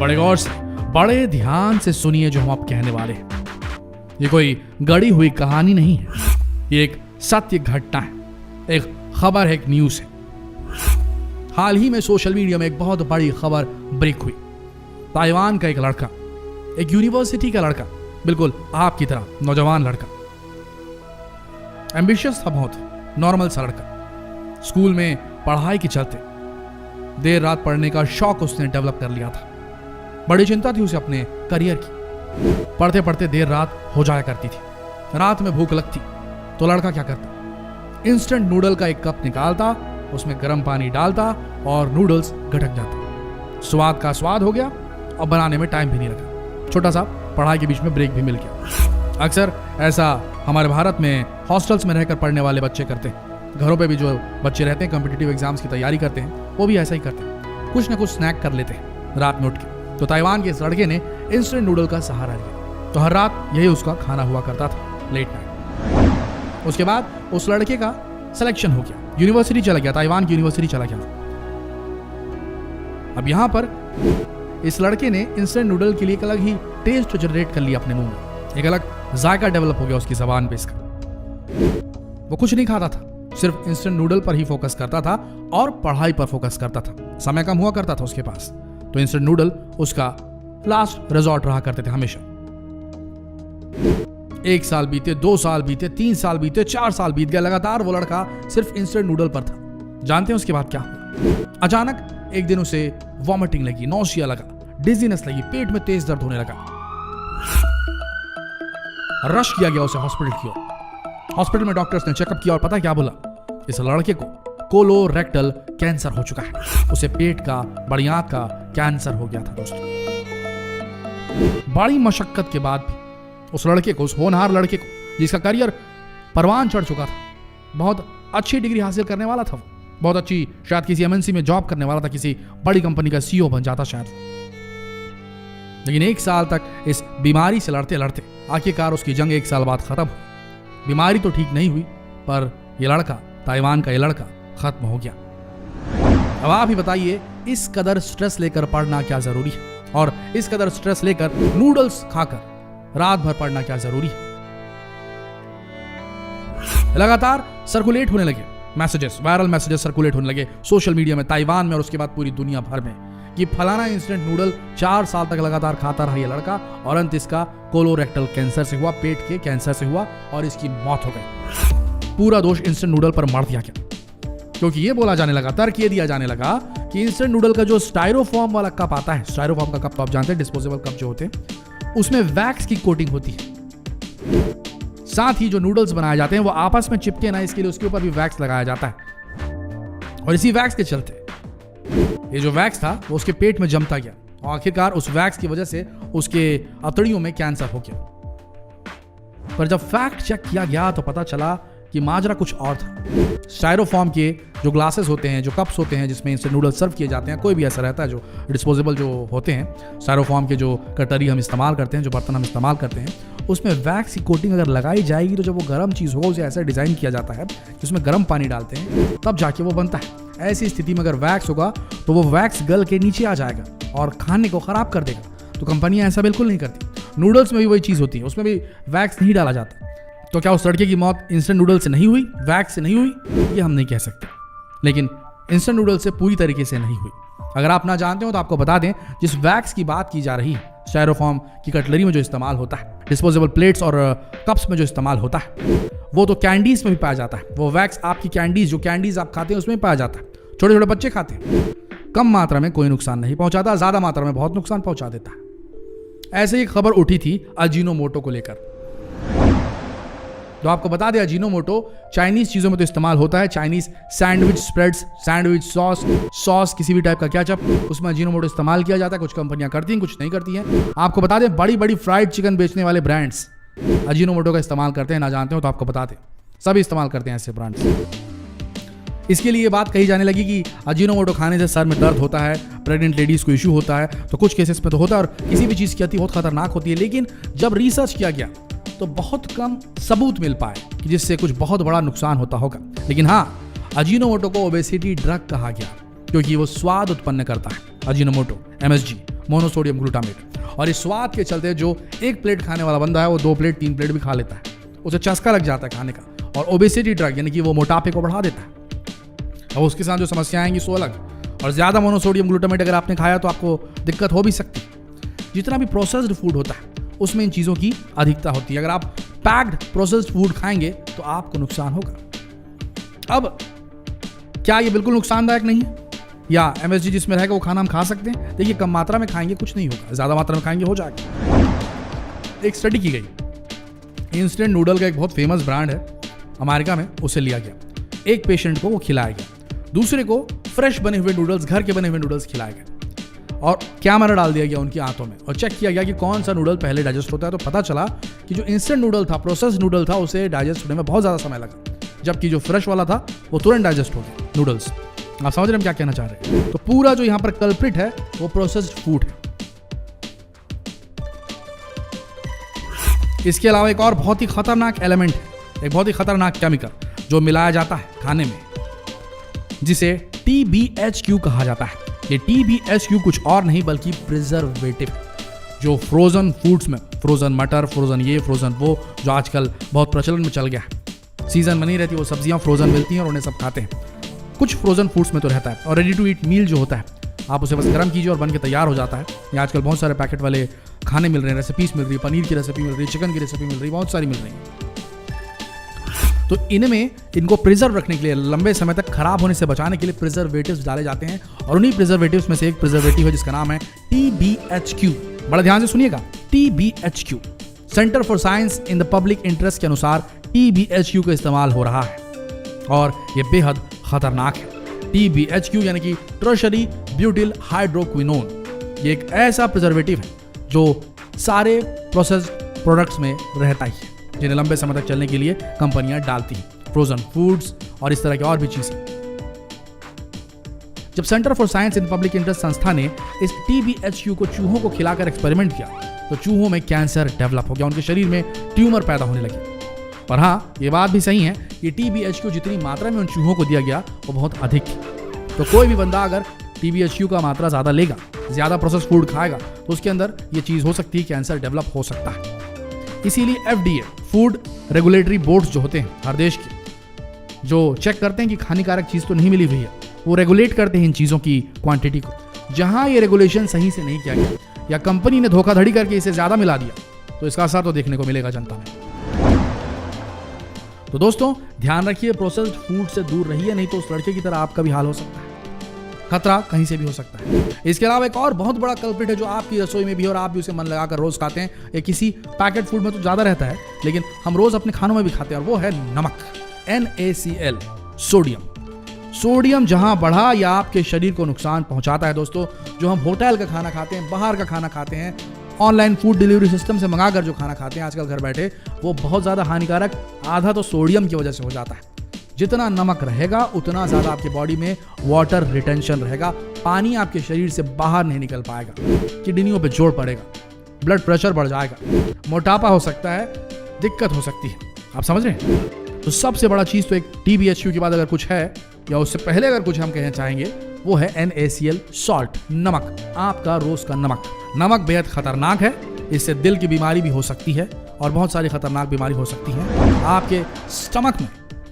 बड़े गौर से, बड़े ध्यान से सुनिए जो हम अब कहने वाले हैं। ये कोई गढ़ी हुई कहानी नहीं है, ये एक सत्य घटना है, एक खबर है, एक न्यूज है। हाल ही में सोशल मीडिया में एक बहुत बड़ी खबर ब्रेक हुई। ताइवान का एक लड़का, एक यूनिवर्सिटी का लड़का, बिल्कुल आपकी तरह नौजवान लड़का, एम्बिशियस था बहुत, नॉर्मल सा लड़का, स्कूल में पढ़ाई के चलते देर रात पढ़ने का शौक उसने डेवलप कर लिया था। बड़ी चिंता थी उसे अपने करियर की। पढ़ते पढ़ते देर रात हो जाया करती थी। रात में भूख लगती तो लड़का क्या करता, इंस्टेंट नूडल का एक कप निकालता, उसमें गर्म पानी डालता और नूडल्स गटक जाता। स्वाद का स्वाद हो गया और बनाने में टाइम भी नहीं लगा। छोटा सा पढ़ाई के बीच में ब्रेक भी मिल गया। अक्सर ऐसा हमारे भारत में हॉस्टल्स में रहकर पढ़ने वाले बच्चे करते हैं। घरों पे भी जो बच्चे रहते हैं, कॉम्पिटिटिव एग्जाम्स की तैयारी करते हैं, वो भी ऐसा ही करते हैं, कुछ ना कुछ स्नैक कर लेते हैं रात में उठ के। तो ताइवान के इस लड़के ने इंस्टेंट नूडल का सहारा लिया, तो हर रात यही उसका खाना हुआ करता था, लेट नाइट। उसके बाद उस लड़के का सिलेक्शन हो गया, यूनिवर्सिटी चला गया, ताइवान की यूनिवर्सिटी चला गया। अब यहां पर इस लड़के ने इंस्टेंट नूडल के लिए एक अलग ही टेस्ट जनरेट कर लिया अपने मुंह में, एक अलग जायका डेवलप हो गया उसकी जबान पे इसका। वो कुछ नहीं खाता था, सिर्फ इंस्टेंट नूडल पर ही फोकस करता था और पढ़ाई पर फोकस करता था। समय कम हुआ करता था उसके पास, तो इंस्टेंट नूडल उसका लास्ट रिजॉर्ट रहा करते थे हमेशा। 1 साल बीते, 2 साल बीते, 3 साल बीते, 4 साल बीत गए, लगातार वो लड़का सिर्फ इंस्टेंट नूडल पर था। जानते हैं उसके बाद क्या हुआ? अचानक एक दिन उसे वॉमिटिंग लगी, नौसिया लगा, डिजीनेस लगी, पेट में तेज दर्द होने लगा। रश किया गया उसे हॉस्पिटल की ओर। हॉस्पिटल में डॉक्टर्स ने चेकअप किया और पता क्या बोला? इस लड़के को कोलोरेक्टल कैंसर हो चुका है। उसे पेट का, बड़ी आंत का कैंसर हो गया था दोस्तों। बड़ी मशक्कत के बाद भी उस लड़के को, उस होनहार लड़के को, जिसका करियर परवान चढ़ चुका था, बहुत अच्छी डिग्री हासिल करने वाला था, बहुत अच्छी, शायद किसी एमएनसी में जॉब करने वाला था, किसी बड़ी कंपनी का सीईओ बन जाता शायद, लेकिन 1 साल तक इस बीमारी से लड़ते लड़ते आखिरकार उसकी जंग 1 साल बाद खत्म हुई। बीमारी तो ठीक नहीं हुई, पर यह लड़का, ताइवान का यह लड़का खत्म हो गया। अब आप ही बताइए, इस कदर स्ट्रेस लेकर पढ़ना क्या जरूरी है, और इस कदर स्ट्रेस लेकर नूडल्स खाकर रात भर पढ़ना क्या जरूरी है? लगातार सर्कुलेट होने लगे मैसेजेस, वायरल मैसेजेस सर्कुलेट होने लगे सोशल मीडिया में, ताइवान में और उसके बाद पूरी दुनिया भर में, कि फलाना इंस्टेंट नूडल 4 साल तक लगातार खाता रहा ये लड़का और अंत इसका कोलोरेक्टल कैंसर से हुआ, पेट के कैंसर से हुआ और इसकी मौत हो गई। पूरा दोष इंस्टेंट नूडल पर मर दिया गया, क्योंकि ये बोला जाने लगा, तर्क ये दिया जाने लगा कि इंस्टेंट नूडल का जो स्टाइरोफॉर्म वाला कप आता है, स्टाइरोफॉर्म का कप तो आप जानते हैं, डिस्पोजेबल कप जो होते हैं, उसमें वैक्स की कोटिंग होती है। साथ ही जो नूडल्स बनाए जाते हैं वो आपस में चिपके ना, इसके लिए उसके ऊपर भी वैक्स लगाया जाता है। और इसी वैक्स के चलते ये जो वैक्स था वो उसके पेट में जमता गया और आखिरकार उस वैक्स की वजह से उसके अतड़ियों में कैंसर हो गया। पर जब फैक्ट चेक किया गया तो पता चला कि माजरा कुछ और था। स्टाइरोफॉर्म के जो ग्लासेस होते हैं, जो कप्स होते हैं जिसमें इनसे नूडल्स सर्व किए जाते हैं, कोई भी ऐसा रहता है जो डिस्पोजेबल जो होते हैं, स्टाइरोफॉर्म के जो कटोरी हम इस्तेमाल करते हैं, जो बर्तन हम इस्तेमाल करते हैं, उसमें वैक्स की कोटिंग अगर लगाई जाएगी तो जब वो गर्म चीज़ होगा उसे ऐसा डिज़ाइन किया जाता है कि उसमें गर्म पानी डालते हैं तब जाके वो बनता है। ऐसी स्थिति में अगर वैक्स होगा तो वो वैक्स गल के नीचे आ जाएगा और खाने को खराब कर देगा। तो कंपनियां ऐसा बिल्कुल नहीं करती। नूडल्स में भी वही चीज़ होती है, उसमें भी वैक्स नहीं डाला जाता। तो क्या उस लड़के की मौत इंस्टेंट नूडल से नहीं हुई, वैक्स से नहीं हुई? ये हम नहीं कह सकते, लेकिन इंस्टेंट नूडल से पूरी तरीके से नहीं हुई। अगर आप ना जानते हो तो आपको बता दें, जिस वैक्स की बात की जा रही है, स्टाइरोफॉर्म की कटलरी में जो इस्तेमाल होता है, डिस्पोजेबल प्लेट्स और कप्स में जो इस्तेमाल होता है, वो तो कैंडीज में भी पाया जाता है। वो वैक्स आपकी कैंडीज, जो कैंडीज आप खाते हैं उसमें पाया जाता है। छोटे छोटे बच्चे खाते हैं। कम मात्रा में कोई नुकसान नहीं पहुंचाता, ज्यादा मात्रा में बहुत नुकसान पहुंचा देता है। ऐसे ही खबर उठी थी अजीनोमोटो को लेकर। तो आपको बता दें, अजीनोमोटो चाइनीज चीजों में तो इस्तेमाल होता है। Chinese sandwich spreads, sandwich sauce, किसी भी टाइप का केचप, उसमें अजीनोमोटो इस्तेमाल किया जाता है। कुछ कंपनियां करती हैं, कुछ नहीं करती हैं। आपको बता दें, बड़ी बड़ी फ्राइड चिकन बेचने वाले ब्रांड्स अजीनोमोटो का इस्तेमाल करते हैं। ना जानते हो तो आपको बता दें, सभी इस्तेमाल करते हैं ऐसे ब्रांड्स। इसके लिए ये बात कही जाने लगी कि अजीनोमोटो खाने से सर में दर्द होता है, प्रेग्नेंट लेडीज को इशू होता है, तो कुछ केसेस में तो होता है और किसी भी चीज़ की अति बहुत खतरनाक होती है। लेकिन जब रिसर्च किया गया तो बहुत कम सबूत मिल पाए कि जिससे कुछ बहुत बड़ा नुकसान होता होगा। लेकिन हाँ, अजीनोमोटो को ओबेसिटी ड्रग कहा गया क्योंकि वो स्वाद उत्पन्न करता है। Ajinomoto, MSG, monosodium glutamate. और इस स्वाद के चलते जो एक प्लेट खाने वाला बंदा है वो 2 प्लेट 3 प्लेट भी खा लेता है, उसे चस्का लग जाता है खाने का, और ओबेसिटी ड्रग यानी कि वो मोटापे को बढ़ा देता है। और उसके साथ जो समस्याएं आएंगी सो अलग। और ज़्यादा मोनोसोडियम ग्लूटामेट अगर आपने खाया तो आपको दिक्कत हो भी सकती है। जितना भी प्रोसेस्ड फूड होता है उसमें इन चीज़ों की अधिकता होती है। अगर आप पैक्ड प्रोसेस्ड फूड खाएंगे तो आपको नुकसान होगा। अब क्या ये बिल्कुल नुकसानदायक नहीं है, या MSG जिसमें रहेगा वो खाना हम खा सकते हैं? देखिए, कम मात्रा में खाएंगे कुछ नहीं होगा, ज़्यादा मात्रा में खाएंगे हो जाएगा। एक स्टडी की गई, इंस्टेंट नूडल का एक बहुत फेमस ब्रांड है अमेरिका में, उसे लिया गया। एक पेशेंट को वो खिलाया गया, दूसरे को फ्रेश बने हुए नूडल्स, घर के बने हुए नूडल्स खिलाए गए, और कैमरा डाल दिया गया उनकी आंतों में और चेक किया गया कि कौन सा नूडल पहले डाइजेस्ट होता है। तो पता चला कि जो इंस्टेंट नूडल था, प्रोसेस्ड नूडल था, उसे डाइजेस्ट होने में बहुत ज़्यादा समय लगा, जबकि जो फ्रेश वाला था वो तुरंत डाइजेस्ट हो गया नूडल्स। आप समझ रहे हैं हम क्या कहना चाह रहे हैं? तो पूरा जो यहाँ पर कल्प्रिट है वो प्रोसेस्ड फूड है। इसके अलावा एक और बहुत ही खतरनाक एलिमेंट है, एक बहुत ही खतरनाक केमिकल जो मिलाया जाता है खाने में, जिसे TBHQ कहा जाता है। ये TBHQ कुछ और नहीं बल्कि प्रिजर्वेटिव, जो फ्रोजन फूड्स में, फ्रोजन मटर, फ्रोजन ये, फ्रोजन वो, जो आजकल बहुत प्रचलन में चल गया है। सीजन में नहीं रहती वो सब्जियां फ्रोजन मिलती हैं और उन्हें सब खाते हैं। कुछ फ्रोजन फूड्स में तो रहता है। और रेडी टू ईट मील जो होता है, आप उसे बस गर्म कीजिए और बन के तैयार हो जाता है। ये आजकल बहुत सारे पैकेट वाले खाने मिल रहे हैं, रेसिपीज मिल रही है, पनीर की रेसिपी मिल रही है, चिकन की रेसिपी मिल रही है, बहुत सारी मिल रही है। तो इनमें इनको प्रिजर्व रखने के लिए, लंबे समय तक खराब होने से बचाने के लिए प्रिजर्वेटिव्स डाले जाते हैं। और उन्हीं प्रिजर्वेटिव्स में से एक प्रिजर्वेटिव है जिसका नाम है TBHQ। बड़ा ध्यान से सुनिएगा, TBHQ। Centre for science in the public interest के अनुसार TBHQ का इस्तेमाल हो रहा है और ये बेहद खतरनाक है। TBHQ यानी कि टर्शरी ब्यूटिल हाइड्रोक्विनोन। ये एक ऐसा प्रिजर्वेटिव है जो सारे प्रोसेस्ड प्रोडक्ट्स में रहता ही है, जिन्हें लंबे समय तक चलने के लिए कंपनियां डालती हैं, फ्रोजन फूड्स और इस तरह की और भी चीजें। जब centre for science in public interest संस्था ने इस TBHQ को चूहों को खिलाकर एक्सपेरिमेंट किया तो चूहों में कैंसर डेवलप हो गया, उनके शरीर में ट्यूमर पैदा होने लगे। पर हाँ, ये बात भी सही है कि TBHQ जितनी मात्रा में उन चूहों को दिया गया वो बहुत अधिक थी। तो कोई भी बंदा अगर TBHQ का मात्रा ज़्यादा लेगा, ज़्यादा प्रोसेस फूड खाएगा, तो उसके अंदर ये चीज़ हो सकती है, कैंसर डेवलप हो सकता है। इसीलिए FDA, फूड रेगुलेटरी बोर्ड्स जो होते हैं हर देश के, जो चेक करते हैं कि हानिकारक चीज़ तो नहीं मिली हुई है, वो रेगुलेट करते हैं इन चीज़ों की क्वांटिटी को। जहाँ ये रेगुलेशन सही से नहीं किया गया या कंपनी ने धोखाधड़ी करके इसे ज़्यादा मिला दिया, तो इसका असर तो देखने को मिलेगा जनता में। तो दोस्तों ध्यान रखिए, प्रोसेस्ड फूड से दूर रहिए, नहीं तो उस लड़के की तरह आपका भी हाल हो सकता है। खतरा कहीं से भी हो सकता है। इसके अलावा एक और बहुत बड़ा कल्प्रिट है जो आपकी रसोई में भी, और आप भी उसे मन लगाकर रोज खाते हैं। ये किसी पैकेट फूड में तो ज्यादा रहता है, लेकिन हम रोज अपने खानों में भी खाते हैं, और वो है नमक, NaCl, सोडियम। सोडियम जहां बढ़ा या आपके शरीर को नुकसान पहुंचाता है दोस्तों, जो हम होटल का खाना खाते हैं, बाहर का खाना खाते हैं, ऑनलाइन फूड डिलीवरी सिस्टम से मंगाकर जो खाना खाते हैं आजकल घर बैठे, वो बहुत ज़्यादा हानिकारक आधा तो सोडियम की वजह से हो जाता है। जितना नमक रहेगा उतना ज़्यादा आपकी बॉडी में वाटर रिटेंशन रहेगा, पानी आपके शरीर से बाहर नहीं निकल पाएगा, किडनियों पे जोर पड़ेगा, ब्लड प्रेशर बढ़ जाएगा, मोटापा हो सकता है, दिक्कत हो सकती है। आप समझ रहे हैं? तो सबसे बड़ा चीज़ तो एक TBHQ के बाद अगर कुछ है, या उससे पहले अगर कुछ हम कहना चाहेंगे, वो है NaCl, सॉल्ट, नमक, आपका रोज का नमक। नमक बेहद खतरनाक है, इससे दिल की बीमारी भी हो सकती है और बहुत सारी खतरनाक बीमारी हो सकती है। आपके स्टमक में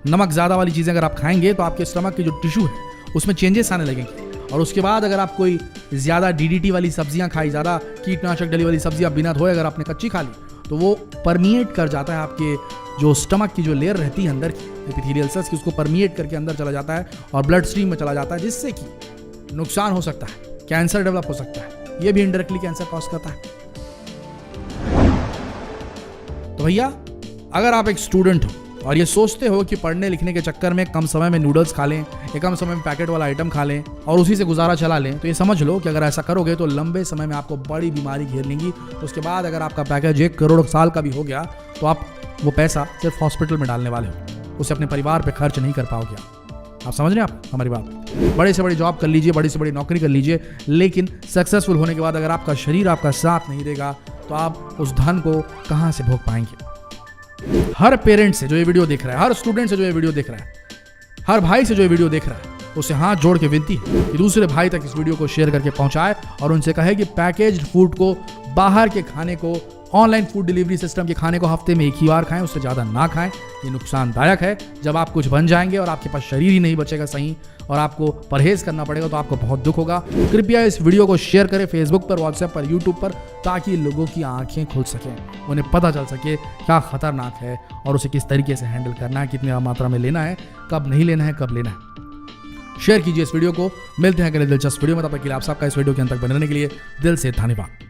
नमक ज़्यादा वाली चीज़ें अगर आप खाएंगे तो आपके स्टमक की जो टिश्यू है उसमें चेंजेस आने लगेंगे, और उसके बाद अगर आप कोई ज़्यादा DDT वाली सब्जियां खाई, ज़्यादा कीटनाशक डली वाली सब्जियां बिना धोए अगर आपने कच्ची खा ली, तो वो परमिएट कर जाता है आपके जो स्टमक की जो लेयर रहती है अंदर की एपिथेलियल सेल्स की, उसको परमिएट करके अंदर चला जाता है और ब्लड स्ट्रीम में चला जाता है, जिससे कि नुकसान हो सकता है, कैंसर डेवलप हो सकता है। ये भी इनडायरेक्टली कैंसर कॉज करता है। तो भैया, अगर आप एक स्टूडेंट हो और ये सोचते हो कि पढ़ने लिखने के चक्कर में कम समय में नूडल्स खा लें या कम समय में पैकेट वाला आइटम खा लें और उसी से गुजारा चला लें, तो ये समझ लो कि अगर ऐसा करोगे तो लंबे समय में आपको बड़ी बीमारी घेर लेंगी। उसके बाद अगर आपका पैकेज 1 करोड़ साल का भी हो गया तो आप वो पैसा सिर्फ हॉस्पिटल में डालने वाले हो, उसे अपने परिवार पर खर्च नहीं कर पाओगे। आप समझ रहे हैं आप हमारी बात? बड़ी से बड़ी जॉब कर लीजिए, बड़ी से बड़ी नौकरी कर लीजिए, लेकिन सक्सेसफुल होने के बाद अगर आपका शरीर आपका साथ नहीं देगा तो आप उस धन को कहाँ से भोग पाएंगे? हर पेरेंट से जो ये वीडियो देख रहा है, हर स्टूडेंट से जो ये वीडियो देख रहा है, हर भाई से जो ये वीडियो देख रहा है, उसे हाथ जोड़ के विनती है कि दूसरे भाई तक इस वीडियो को शेयर करके पहुंचाए और उनसे कहे कि पैकेज्ड फूड को, बाहर के खाने को, ऑनलाइन फूड डिलीवरी सिस्टम के खाने को हफ्ते में एक ही बार खाएं, उससे ज़्यादा ना खाएं। ये नुकसानदायक है। जब आप कुछ बन जाएंगे और आपके पास शरीर ही नहीं बचेगा सही और आपको परहेज करना पड़ेगा तो आपको बहुत दुख होगा। कृपया इस वीडियो को शेयर करें फेसबुक पर, व्हाट्सएप पर, यूट्यूब पर, ताकि लोगों की आंखें खुल सकें, उन्हें पता चल सके क्या खतरनाक है और उसे किस तरीके से हैंडल करना है, कितनी मात्रा में लेना है, कब नहीं लेना है, कब लेना है। शेयर कीजिए इस वीडियो को। मिलते हैं अगले दिलचस्प वीडियो में। तब तक के लिए आप सबका इस वीडियो के अंत तक बने रहने के लिए दिल से धन्यवाद।